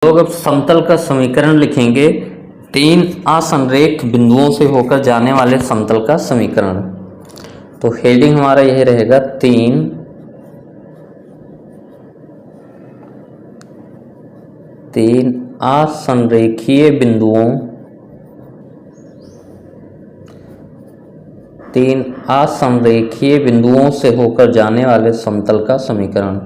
लोग अब समतल का समीकरण लिखेंगे। तीन असंरेख बिंदुओं से होकर जाने वाले समतल का समीकरण। तो हेडिंग हमारा यही रहेगा, तीन असंरेखीय बिंदुओं, तीन असंरेखीय बिंदुओं से होकर जाने वाले समतल का समीकरण।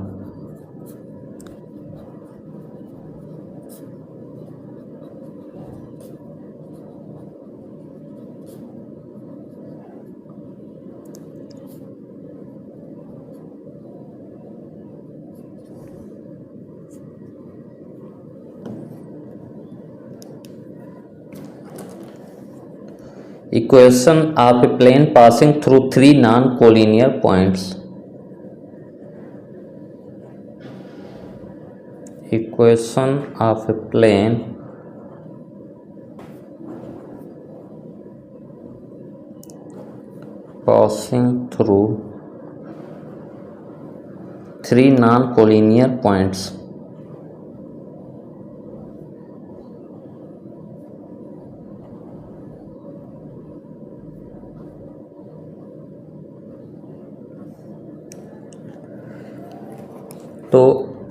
Equation of a plane passing through three non-collinear points. Equation of a plane passing through three non-collinear points. तो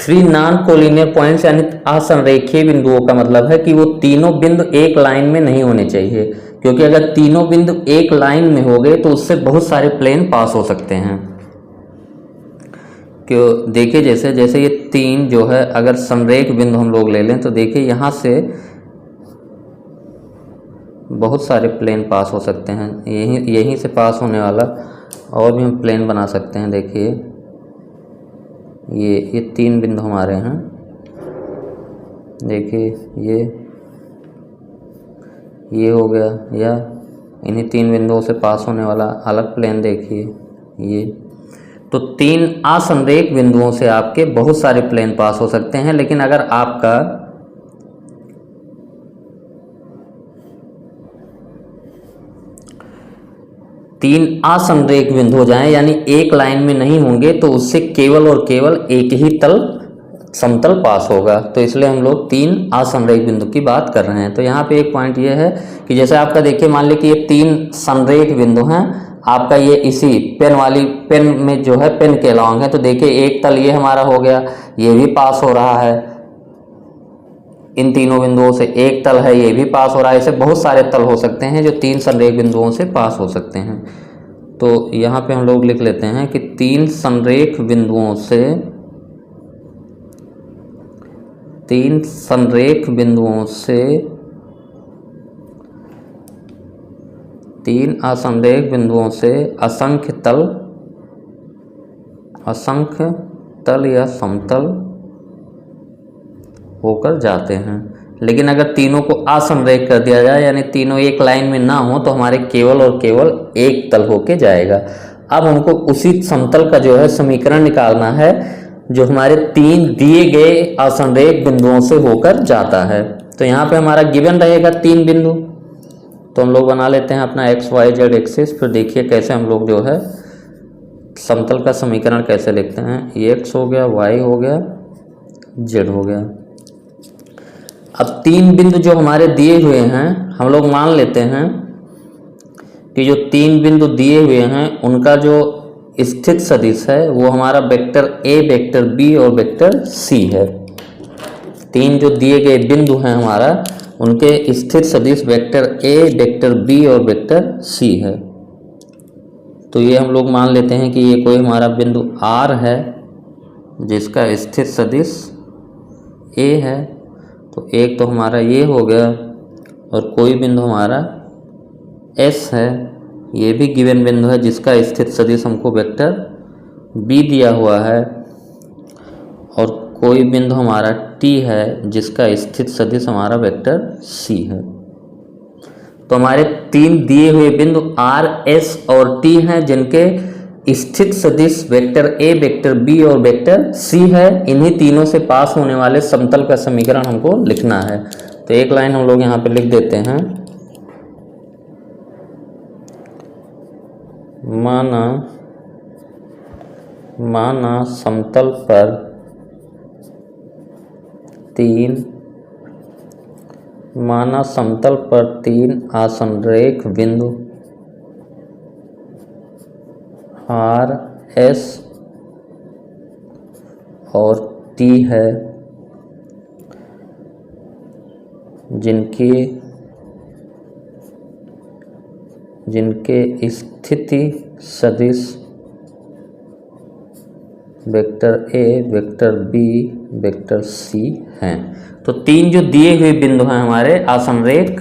थ्री नॉन कोलिनियर पॉइंट्स यानी असंरेखीय बिंदुओं का मतलब है कि वो तीनों बिंदु एक लाइन में नहीं होने चाहिए, क्योंकि अगर तीनों बिंदु एक लाइन में हो गए तो उससे बहुत सारे प्लेन पास हो सकते हैं। क्यों, देखिए जैसे जैसे ये तीन जो है, अगर संरेख बिंदु हम लोग ले लें तो देखिए यहाँ से बहुत सारे प्लेन पास हो सकते हैं। यहीं से पास होने वाला और भी हम प्लेन बना सकते हैं। देखिए ये तीन बिंदु हमारे हैं। देखिए ये हो गया, या इन्हीं तीन बिंदुओं से पास होने वाला अलग प्लेन देखिए ये। तो तीन असंरेख बिंदुओं से आपके बहुत सारे प्लेन पास हो सकते हैं, लेकिन अगर आपका तीन असंरेख बिंदु हो जाएं यानी एक लाइन में नहीं होंगे तो उससे केवल और केवल एक ही समतल पास होगा। तो इसलिए हम लोग तीन असंरेख बिंदु की बात कर रहे हैं। तो यहाँ पे एक पॉइंट ये है कि जैसे आपका देखिए, मान लीजिए कि ये तीन संरेख बिंदु हैं, आपका ये इसी पेन में जो है पेन के अलॉन्ग है। तो देखिए एक तल ये हमारा हो गया, ये भी पास हो रहा है। इन तीनों बिंदुओं से एक तल है, ये भी पास हो रहा है। ऐसे बहुत सारे तल हो सकते हैं जो तीन संरेख बिंदुओं से पास हो सकते हैं। तो यहाँ पे हम लोग लिख लेते हैं कि तीन संरेख बिंदुओं से, तीन संरेख बिंदुओं से तीन असंरेख बिंदुओं से असंख्य तल या समतल होकर जाते हैं। लेकिन अगर तीनों को असंरेख कर दिया जाए यानी तीनों एक लाइन में ना हो तो हमारे केवल और केवल एक तल होके जाएगा। अब हमको उसी समतल का जो है समीकरण निकालना है जो हमारे तीन दिए गए असंरेख बिंदुओं से होकर जाता है। तो यहाँ पे हमारा गिवन रहेगा तीन बिंदु। तो हम लोग बना लेते हैं अपना एक्स वाई जेड एक्सिस। फिर देखिए कैसे हम लोग जो है समतल का समीकरण कैसे लिखते हैं। एक्स हो गया, वाई हो गया, जेड हो गया। अब तीन बिंदु जो हमारे दिए हुए हैं, हम लोग मान लेते हैं कि जो तीन बिंदु दिए हुए हैं उनका जो स्थित सदिश है वो हमारा वेक्टर ए, वेक्टर बी और वेक्टर सी है। तीन जो दिए गए बिंदु हैं हमारा, उनके स्थित सदिश वेक्टर ए, वेक्टर बी और वेक्टर सी है। तो ये हम लोग मान लेते हैं कि ये कोई हमारा बिंदु आर है जिसका स्थित सदिश ए है। तो एक तो हमारा ये हो गया, और कोई बिंदु हमारा एस है, ये भी गिवन बिंदु है जिसका स्थित सदिश हमको वेक्टर बी दिया हुआ है। और कोई बिंदु हमारा टी है जिसका स्थित सदिश हमारा वेक्टर सी है। तो हमारे तीन दिए हुए बिंदु आर, एस और टी हैं जिनके स्थित सदिश वेक्टर ए, वेक्टर बी और वेक्टर सी है। इन्हीं तीनों से पास होने वाले समतल का समीकरण हमको लिखना है। तो एक लाइन हम लोग यहाँ पे लिख देते हैं, माना समतल पर तीन माना समतल पर 3 आसनरेख बिंदु R, S और T है, जिनके स्थिति सदिश vector A, vector B, vector C हैं। तो 3 जो दिए हुए बिंदु हैं हमारे आसनरेख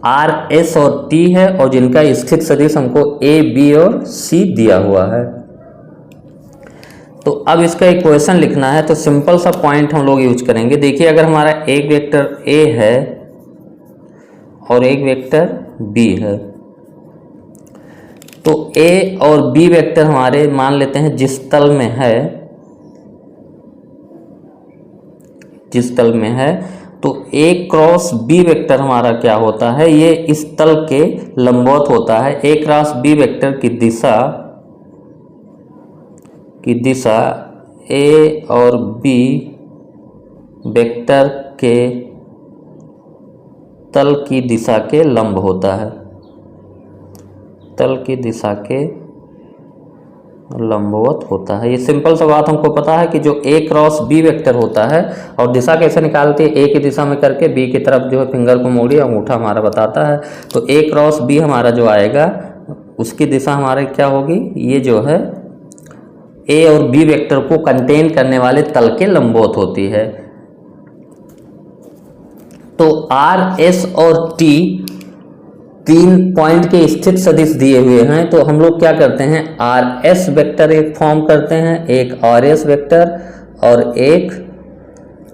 R, S और T है, और जिनका स्थित सदिश हमको A, B और C दिया हुआ है। तो अब इसका इक्वेशन लिखना है, तो सिंपल सा पॉइंट हम लोग यूज करेंगे। देखिए, अगर हमारा एक वेक्टर A है और एक वेक्टर B है, तो A और B वेक्टर हमारे मान लेते हैं जिस तल में है, तो A क्रॉस B वेक्टर हमारा क्या होता है, ये इस तल के लंबवत होता है। A क्रॉस B वेक्टर की दिशा A और B वेक्टर के तल की दिशा के लंब होता है, तल की दिशा के लंबवत होता है। ये सिंपल सा बात हमको पता है कि जो A क्रॉस B वेक्टर होता है, और दिशा कैसे निकालते हैं, A की दिशा में करके B की तरफ जो है फिंगर को मोड़िए, अंगूठा हमारा बताता है। तो A क्रॉस B हमारा जो आएगा, उसकी दिशा हमारे क्या होगी, ये जो है A और B वेक्टर को कंटेन करने वाले तल के लंबवत होती है। तो R, S और T 3 पॉइंट के स्थित सदिश दिए हुए हैं, तो हम लोग क्या करते हैं, RS वेक्टर एक फॉर्म करते हैं, एक RS वेक्टर और एक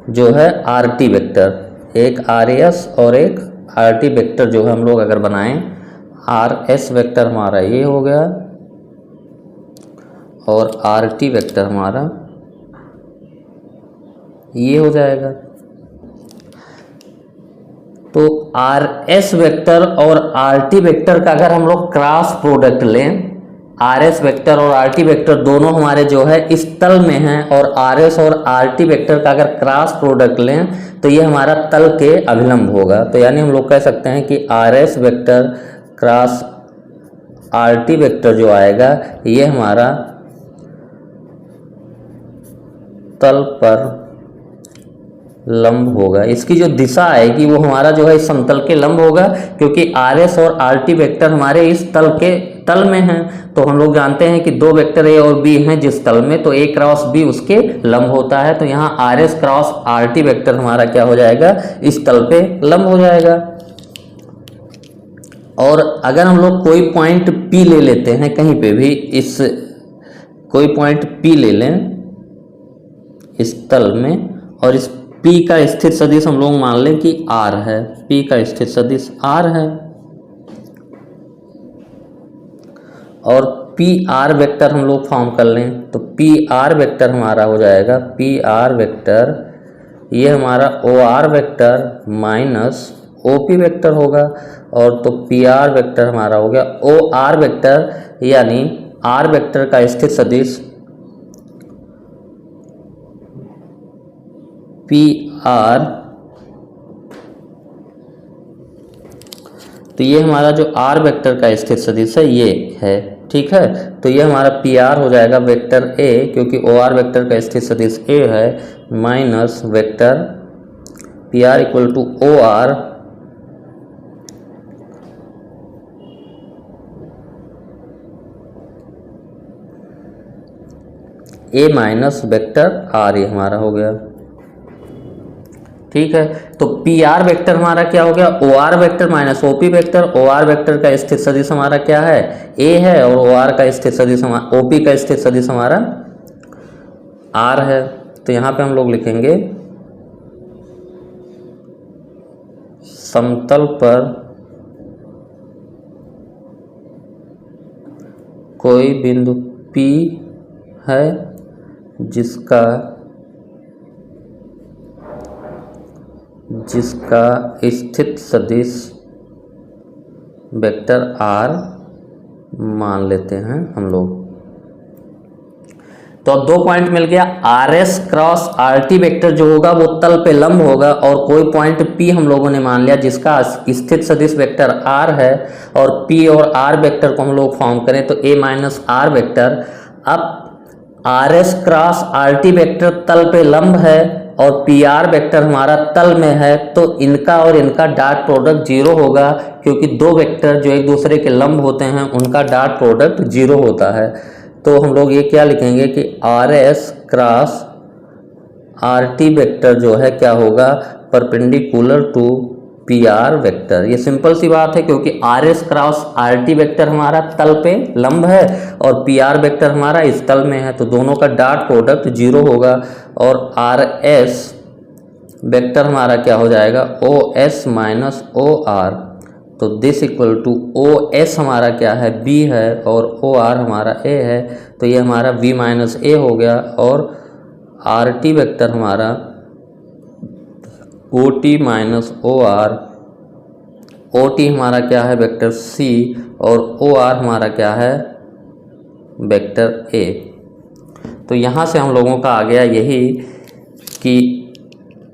जो है RT वेक्टर, एक RS और एक RT वेक्टर जो है हम लोग अगर बनाएं, RS वेक्टर हमारा ये हो गया और RT वेक्टर हमारा ये हो जाएगा। तो RS वेक्टर और RT वेक्टर का अगर हम लोग क्रॉस प्रोडक्ट लें, RS वेक्टर और RT वेक्टर दोनों हमारे जो है इस तल में हैं, और RS और RT वेक्टर का अगर क्रॉस प्रोडक्ट लें तो ये हमारा तल के अभिलंब होगा। तो यानी हम लोग कह सकते हैं कि RS vector cross RT vector जो आएगा, ये हमारा तल पर लंब होगा। इसकी जो दिशा आएगी वो हमारा जो है इस समतल के लंब होगा, क्योंकि RS और RT वेक्टर हमारे इस तल में हैं। तो हम लोग जानते हैं कि 2 वेक्टर A और B हैं जिस तल में, तो A क्रॉस B उसके लंब होता है। तो यहाँ RS क्रॉस RT वेक्टर हमारा क्या हो जाएगा, इस तल पे लंब हो जाएगा। और अगर हम लोग कोई पॉइंट P ले लेते हैं कहीं पे भी, कोई पॉइंट P ले लें इस तल में, और इस P का स्थित सदिश हम लोग मान लें कि R है, P का स्थित सदिश R है, और PR वेक्टर हम लोग फॉर्म कर लें, तो PR वेक्टर हमारा हो जाएगा, PR वेक्टर ये हमारा OR vector minus OP vector होगा, और तो PR वेक्टर हमारा हो गया OR वेक्टर, यानी R वेक्टर का स्थित सदिश PR, तो ये हमारा जो R वेक्टर का स्थित सदिश है ये है, ठीक है। तो ये हमारा PR हो जाएगा वेक्टर A, क्योंकि OR वेक्टर का स्थित सदिश A है, minus vector PR equal to OR A minus vector R, ये हमारा हो गया, ठीक है। तो PR वेक्टर हमारा क्या हो गया, OR vector minus OP vector. OR vector का स्थित सदिश हमारा क्या है, A है, और OR का स्थित सदिश हमारा, OP का स्थित सदिश हमारा R है। तो यहाँ पे हम लोग लिखेंगे समतल पर कोई बिंदु P है जिसका स्थित सदिश वेक्टर R मान लेते हैं हम लोग। तो अब 2 पॉइंट मिल गया। R S cross R T vector जो होगा वो तल पे लंब होगा, और कोई पॉइंट पी हम लोगों ने मान लिया जिसका स्थित सदिश वेक्टर आर है, और पी और आर वेक्टर को हम लोग फॉर्म करें तो ए माइनस आर वेक्टर। अब are S cross R T vector तल पे लंब है और पी आर वेक्टर हमारा तल में है, तो इनका और इनका डॉट प्रोडक्ट जीरो होगा, क्योंकि दो वेक्टर जो एक दूसरे के लंब होते हैं उनका डॉट प्रोडक्ट जीरो होता है। तो हम लोग ये क्या लिखेंगे कि R S cross R T vector जो है क्या होगा, perpendicular to P R vector. ये सिंपल सी बात है, क्योंकि R S cross R T vector हमारा तल पे लंब है और पी आर वेक्टर हमारा इस तल में है, तो दोनों का डॉट प्रोडक्ट जीरो होगा। और आर एस वेक्टर हमारा क्या हो जाएगा, O S minus O R. तो this equal to O S हमारा क्या है, बी है, और ओ आर हमारा ए है, तो ये हमारा वी माइनस ए हो गया। और आर टी वेक्टर हमारा O T minus O R, O T हमारा क्या है वेक्टर सी, और ओ आर हमारा क्या है वेक्टर ए। तो यहाँ से हम लोगों का आ गया यही कि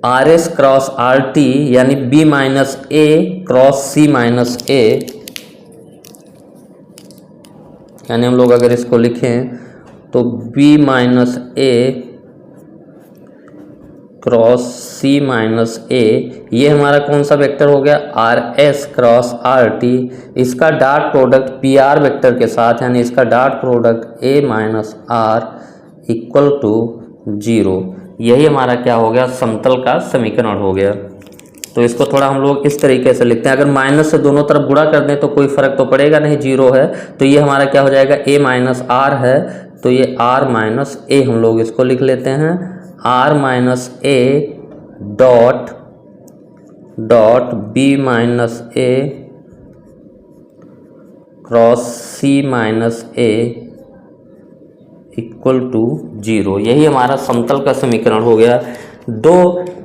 R S cross R T यानी B minus A cross C minus A, यानी हम लोग अगर इसको लिखें तो B minus A cross C minus A, ये हमारा कौन सा वेक्टर हो गया, R S cross R T. इसका dot product P R vector के साथ, यानी इसका dot product A minus R equal to zero. यही हमारा क्या हो गया, समतल का समीकरण हो गया। तो इसको थोड़ा हम लोग इस तरीके से लिखते हैं, अगर माइनस से दोनों तरफ गुणा कर दें तो कोई फर्क तो पड़ेगा नहीं, जीरो है, तो ये हमारा क्या हो जाएगा, ए माइनस आर है, तो ये आर माइनस ए हम लोग इसको लिख लेते हैं, R minus A dot dot B minus A cross C minus A equal to zero. यही हमारा समतल का समीकरण हो गया।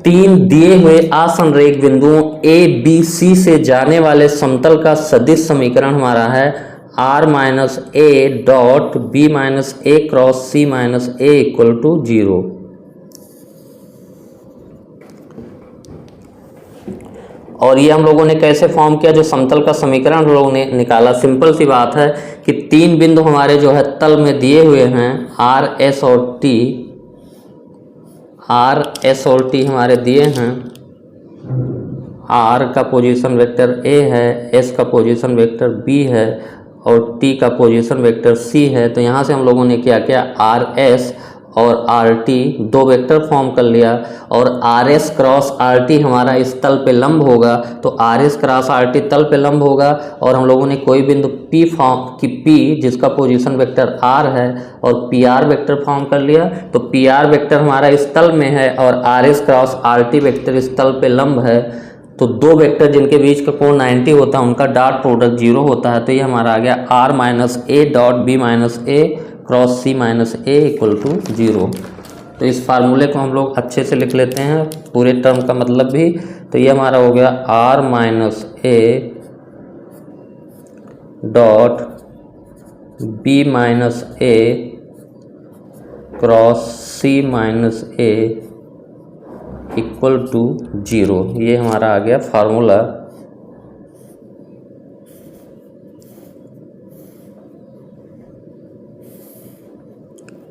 तीन दिए हुए आसंरेख बिंदुओं ए बी सी से जाने वाले समतल का सदिश समीकरण हमारा है R minus A dot B minus A cross C minus A equal to zero. और ये हम लोगों ने कैसे फॉर्म किया, जो समतल का समीकरण हम लोगों ने निकाला, सिंपल सी बात है कि तीन बिंदु हमारे जो है तल में दिए हुए हैं, आर एस और टी, आर एस और टी हमारे दिए हैं। आर का पोजीशन वेक्टर ए है, एस का पोजीशन वेक्टर बी है, और टी का पोजीशन वेक्टर सी है। तो यहाँ से हम लोगों ने क्या किया, आर एस और आर टी दो वेक्टर फॉर्म कर लिया, और are S cross R T हमारा इस तल पे लंब होगा, तो are S cross R T तल पे लंब होगा, और हम लोगों ने कोई बिंदु पी फॉर्म की पी जिसका पोजीशन वेक्टर आर है और पी आर वेक्टर फॉर्म कर लिया। तो पी आर वेक्टर हमारा इस तल में है और are S cross R T vector इस तल पे लंब है, तो दो वेक्टर जिनके बीच का कोण 90 होता है उनका डॉट प्रोडक्ट जीरो होता है। तो ये हमारा आ गया R minus A dot B minus A cross C minus A equal to zero. तो इस फार्मूले को हम लोग अच्छे से लिख लेते हैं, पूरे टर्म का मतलब भी। तो ये हमारा हो गया R minus A dot B minus A cross C minus A equal to zero. ये हमारा आ गया फार्मूला।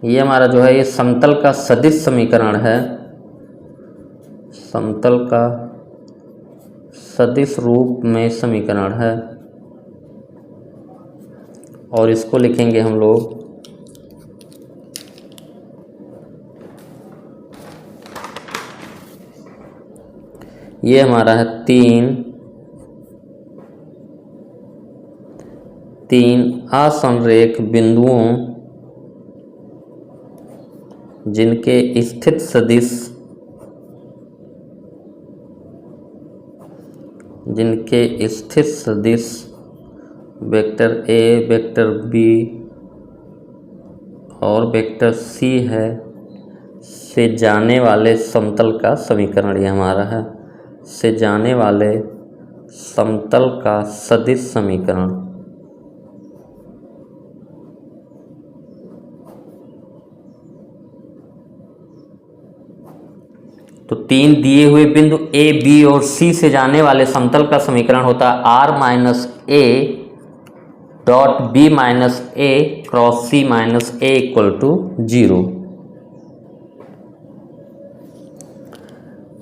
ये हमारा जो है ये समतल का सदिश समीकरण है, समतल का सदिश रूप में समीकरण है, और इसको लिखेंगे हम लोग ये हमारा है तीन असंरेख बिंदुओं जिनके स्थित सदिश वेक्टर ए वेक्टर बी और वेक्टर सी है से जाने वाले समतल का समीकरण ये हमारा है, से जाने वाले समतल का सदिश समीकरण। तो 3 दिए हुए बिंदु ए, बी और सी से जाने वाले समतल का समीकरण होता है R minus A dot B minus A cross C minus A equal to 0।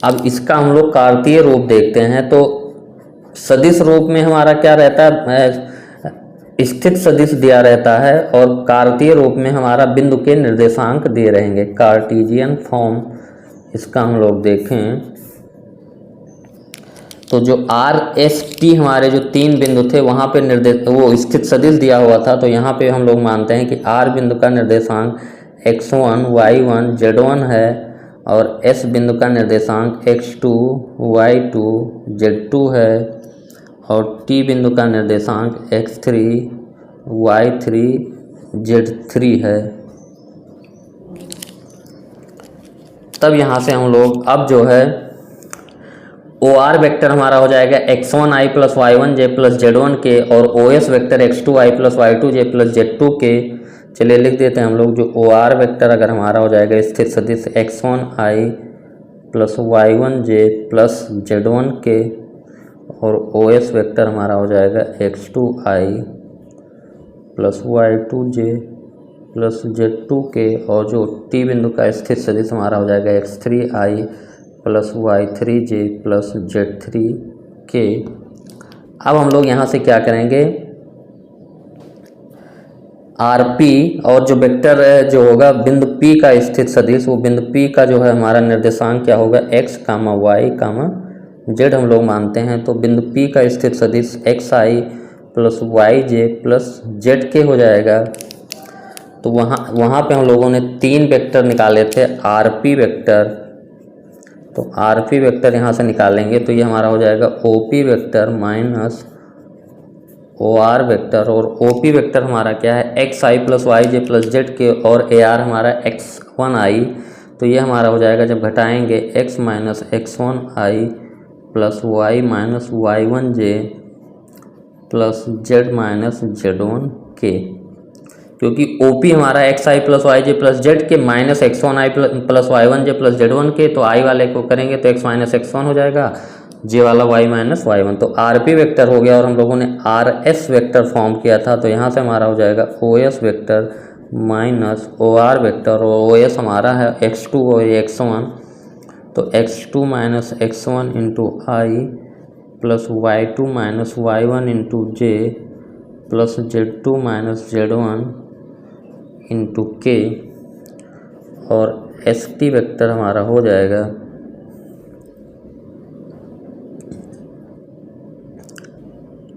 अब इसका हम लोग कार्तीय रूप देखते हैं। तो सदिश रूप में हमारा क्या रहता है, स्थित सदिश दिया रहता है, और कार्तीय रूप में हमारा बिंदु के निर्देशांक दिए रहेंगे। कार्टेशियन फॉर्म इसका हम लोग देखें तो जो आर एस टी हमारे जो 3 बिंदु थे वहाँ पे निर्देश वो स्थित सदिश दिया हुआ था। तो यहाँ पे हम लोग मानते हैं कि आर बिंदु का निर्देशांक x1 y1 z1 है और एस बिंदु का निर्देशांक x2 y2 z2 है और टी बिंदु का निर्देशांक x3 y3 z3 है। तब यहाँ से हम लोग अब जो है ओ आर वेक्टर हमारा हो जाएगा x1i plus y1j plus z1 K और O S vector x2i plus y2j plus z2 K. चलिए लिख देते हैं हम लोग, जो ओ आर वेक्टर अगर हमारा हो जाएगा स्थित सदिश x1i plus y1j plus z1 K और ओ एस वेक्टर हमारा हो जाएगा x2i plus y2j plus z2 के और जो टी बिंदु का स्थित सदिश हमारा हो जाएगा x3i plus y3j plus z3 के। अब हम लोग यहाँ से क्या करेंगे, rp और जो वेक्टर जो होगा बिंदु p का स्थित सदिश, वो बिंदु p का जो है हमारा निर्देशांक क्या होगा x, y, z हम लोग मानते हैं। तो बिंदु p का स्थित सदिश xi plus yj plus zk हो जाएगा। तो वहाँ पे हम लोगों ने 3 वेक्टर निकाले थे rp वेक्टर। तो rp वेक्टर यहाँ से निकालेंगे तो ये हमारा हो जाएगा op vector minus or vector, और op वेक्टर हमारा क्या है xi plus yj plus z के और ar हमारा x1i। तो ये हमारा हो जाएगा जब घटाएंगे x minus x1i plus y minus y1j plus z minus z1 के, क्योंकि OP हमारा xi plus yj plus z के minus x1i plus y1j plus z1 के। तो i वाले को करेंगे तो x माइनस x1 हो जाएगा, j वाला y माइनस y1। तो rp वेक्टर हो गया और हम लोगों ने rs वेक्टर फॉर्म किया था। तो यहाँ से हमारा हो जाएगा os vector minus or vector, और os हमारा है x2 और x1। तो x2 minus x1 into I plus y2 minus y1 into j plus z2 minus z1 into K, और st वेक्टर हमारा हो जाएगा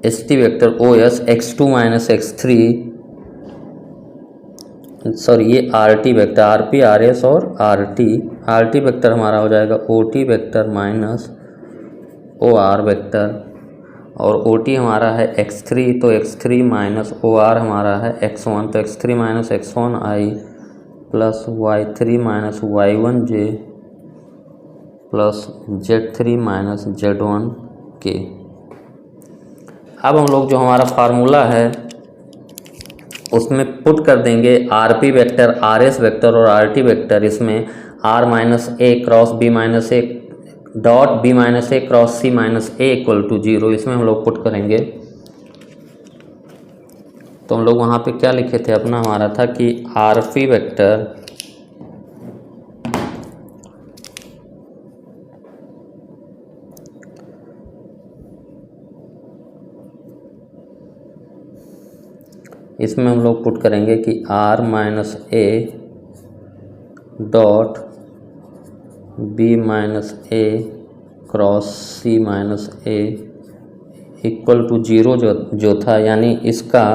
st vector os x2 minus x3, sorry ये RT वेक्टर RP RS और RT vector हमारा हो जाएगा OT vector minus OR vector, और OT हमारा है x3। तो x3 माइनस OR हमारा है x1। तो x3 minus x1i plus y3 minus y1j plus z3 minus z1 के। अब हम लोग जो हमारा फार्मूला है उसमें पुट कर देंगे RP वेक्टर RS वेक्टर और RT वेक्टर। इसमें R minus A cross B minus A dot B minus A cross C minus A equal to 0, इसमें हम लोग पुट करेंगे। तो हम लोग वहाँ पे क्या लिखे थे अपना, हमारा था कि RP वेक्टर इसमें हम लोग पुट करेंगे कि R minus A dot B minus A cross C minus A equal to 0 जो था, यानी इसका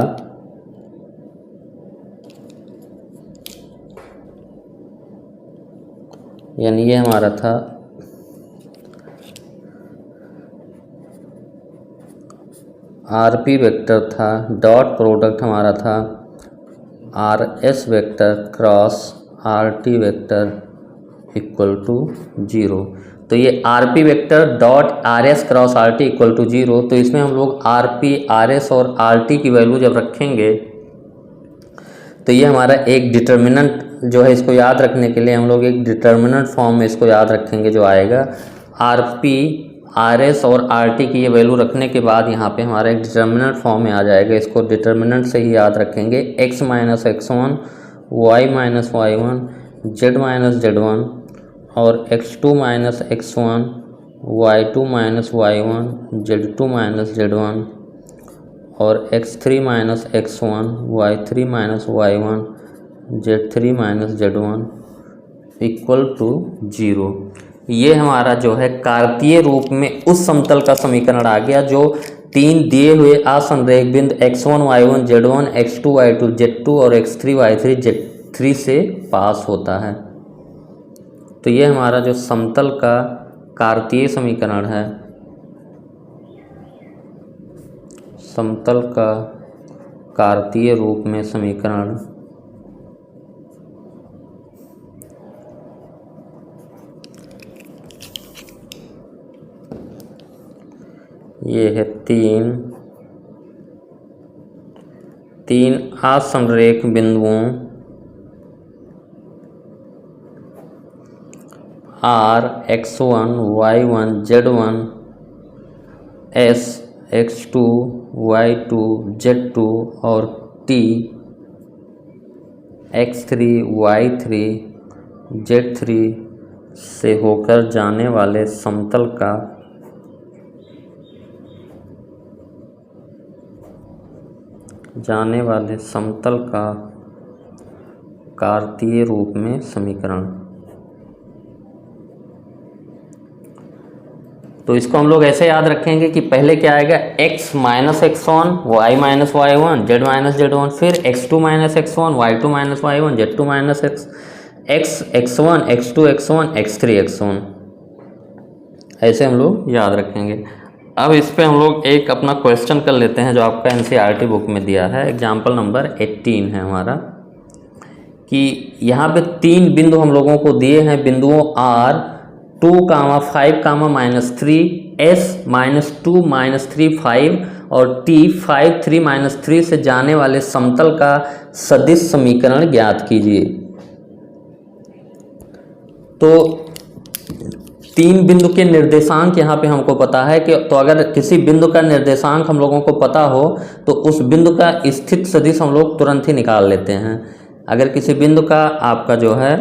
ये हमारा था RP वेक्टर था, डॉट प्रोडक्ट हमारा था RS vector cross RT vector equal to 0। तो ये RP vector dot RS cross RT equal to 0। तो इसमें हम लोग RP RS और RT की वैल्यू जब रखेंगे तो ये हमारा एक डिटर्मिनेंट जो है, इसको याद रखने के लिए हम लोग एक डिटर्मिनेंट फॉर्म में इसको याद रखेंगे, जो आएगा आर पी आर एस और आर टी की ये वैल्यू रखने के बाद यहाँ पे हमारा एक डिटर्मिनेंट फॉर्म में आ जाएगा। इसको डिटर्मिनेंट से ही याद रखेंगे, X minus X one, Y minus Y one, Z minus Z one और X two minus X one, Y two minus Y one, Z two minus Z one और X three minus X one, Y three minus Y one, Z three minus Z one equal to 0। ये हमारा जो है कार्तीय रूप में उस समतल का समीकरण आ गया जो तीन दिए हुए आसंरेख बिंदु x1 y1 z1 x2 y2 z2 और x3 y3 z3 से पास होता है। तो ये हमारा जो समतल का कार्तीय समीकरण है, समतल का कार्तीय रूप में समीकरण ये है तीन आसंरेख बिंदुओं R x1 y1 z1 S x2 y2 z2 और T x3 y3 z3 से होकर जाने वाले समतल का कार्तीय रूप में समीकरण। तो इसको हम लोग ऐसे याद रखेंगे कि पहले क्या आएगा, x minus X one, Y minus Y one, Z minus Z one, फिर x2 minus X one, Y two minus Y one, Z two minus X one, x2 x1, x3 x1, ऐसे हम लोग याद रखेंगे। अब इस पे हम लोग एक अपना क्वेश्चन कर लेते हैं जो आपका एनसीईआरटी बुक में दिया है, एग्जाम्पल नंबर 18 है हमारा, कि यहाँ पे तीन बिंदु हम लोगों को दिए हैं, बिंदुओं R 2, 5, -3, S -2, -3, 5 और T 5, 3, -3 से जाने वाले समतल का सदिश समीकरण ज्ञात कीजिए। तो तीन बिंदु के निर्देशांक यहाँ पे हमको पता है कि, तो अगर किसी बिंदु का निर्देशांक हम लोगों को पता हो तो उस बिंदु का स्थित सदिश हम लोग तुरंत ही निकाल लेते हैं। अगर किसी बिंदु का आपका जो है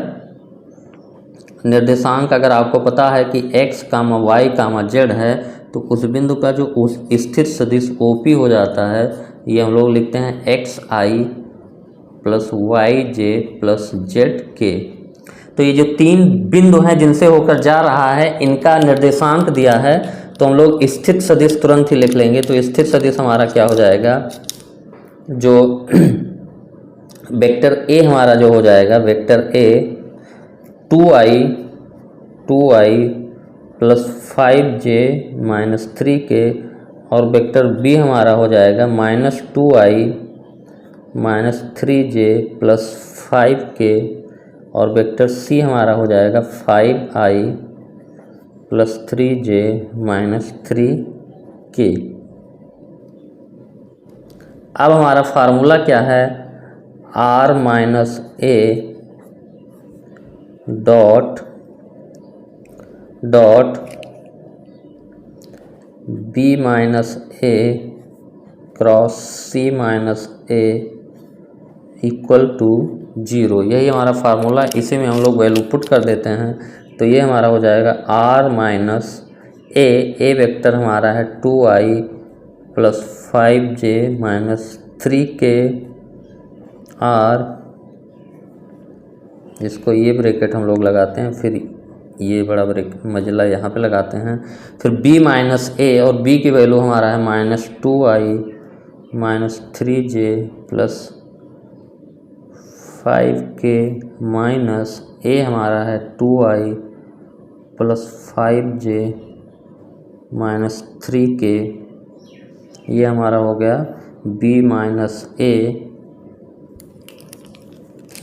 निर्देशांक अगर आपको पता है कि x, y, z है, तो उस बिंदु का जो उस स्थित सदिश OP हो जाता है, ये हम लोग लिखते हैं xi plus yj plus zk। तो ये जो तीन बिंदु हैं जिनसे होकर जा रहा है, इनका निर्देशांक दिया है, तो हम लोग स्थित सदिश तुरंत ही लिख लेंगे। तो स्थित सदिश हमारा क्या हो जाएगा, जो वेक्टर A हमारा जो हो जाएगा, vector A 2i plus 5j minus 3k और वेक्टर B हमारा हो जाएगा -2i minus 3j plus 5k और वेक्टर C हमारा हो जाएगा 5i plus 3j minus 3k। अब हमारा फार्मूला क्या है, r minus a dot b minus a cross c minus a equal to 0। यही हमारा फार्मूला, इसी में हम लोग वैल्यू पुट कर देते हैं। तो ये हमारा हो जाएगा r माइनस a वेक्टर हमारा है 2i plus 5j minus 3k r, इसको ये ब्रैकेट हम लोग लगाते हैं, फिर ये बड़ा ब्रैकेट मजला यहाँ पे लगाते हैं, फिर b माइनस a और b की वैल्यू हमारा है -2i minus 3j plus 5k minus a हमारा है 2i plus 5j minus 3k। ये हमारा हो गया b माइनस a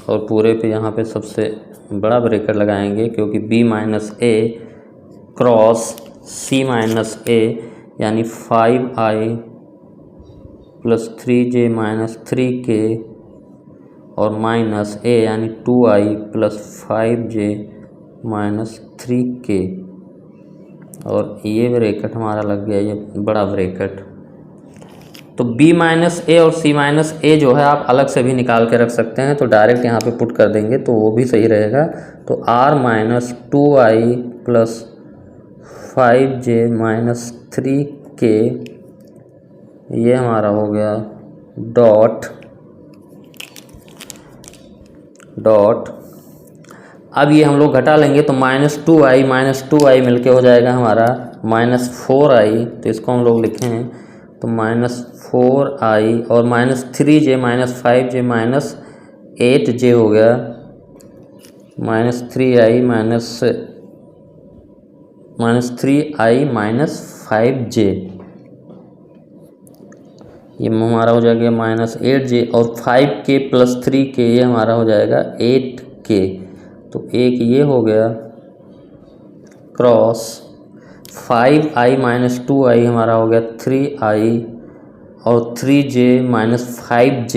और पूरे पे यहाँ पे सबसे बड़ा ब्रैकेट लगाएंगे, क्योंकि b minus a cross c minus a यानी 5i plus 3j minus 3k और माइनस ए यानी 2i plus 5j minus 3k, और ये ब्रैकेट हमारा लग गया ये बड़ा ब्रैकेट। तो b माइनस ए और c माइनस ए जो है आप अलग से भी निकाल के रख सकते हैं, तो डायरेक्ट यहाँ पे पुट कर देंगे तो वो भी सही रहेगा। तो r minus 2i plus 5j minus 3k, ये हमारा हो गया डॉट डॉट। अब ये हम लोग घटा लेंगे तो माइनस 2i मिलके हो जाएगा हमारा माइनस 4i, तो इसको हम लोग लिखें तो माइनस 4i और minus 3j minus 5j minus 8j हो गया माइनस 3i माइनस 5j, ये हमारा हो जाएगा माइनस 8j और 5k प्लस 3k, ये हमारा हो जाएगा 8k। तो एक ये हो गया क्रॉस 5i माइनस 2i हमारा हो गया 3i और 3j माइनस 5j,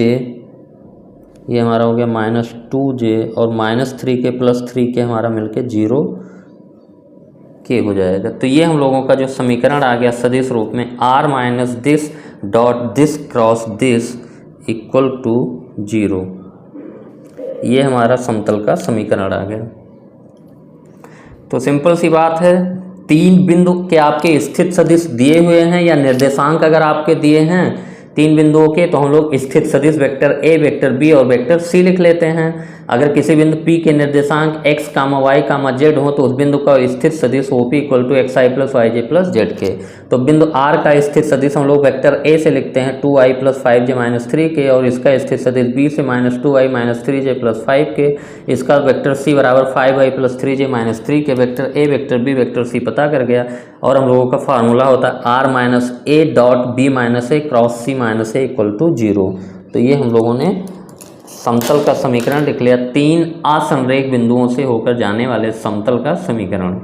ये हमारा हो गया माइनस 2j और माइनस 3k प्लस 3k हमारा मिलके 0k हो जाएगा। तो ये हम लोगों का जो समीकरण आ गया सदिश रूप में r minus this dot this cross this equal to 0, ये हमारा समतल का समीकरण आ गया। तो सिंपल सी बात है, तीन बिंदु के आपके स्थित सदिश दिए हुए हैं या निर्देशांक अगर आपके दिए हैं तीन बिंदुओं के, तो हम लोग स्थित सदिश वेक्टर ए, वेक्टर बी और वेक्टर सी लिख लेते हैं। अगर किसी बिंदु P के निर्देशांक x, y, z हो तो उस बिंदु का स्थित सदिश OP equal to xi plus yj plus zk। तो बिंदु R का स्थित सदिश हम लोग वेक्टर A से लिखते हैं 2i plus 5j minus 3k, और इसका स्थित सदिश B से minus 2i minus 3j plus 5k, इसका वेक्टर C बराबर 5i plus 3j minus 3k। Vector A, vector B, vector C पता कर गया, और हम लोगों का फार्मूला होता है r minus A dot B minus A cross C minus A equal to 0। तो ये हम लोगों ने समतल का समीकरण लिख लिया, तीन असंरेख बिंदुओं से होकर जाने वाले समतल का समीकरण।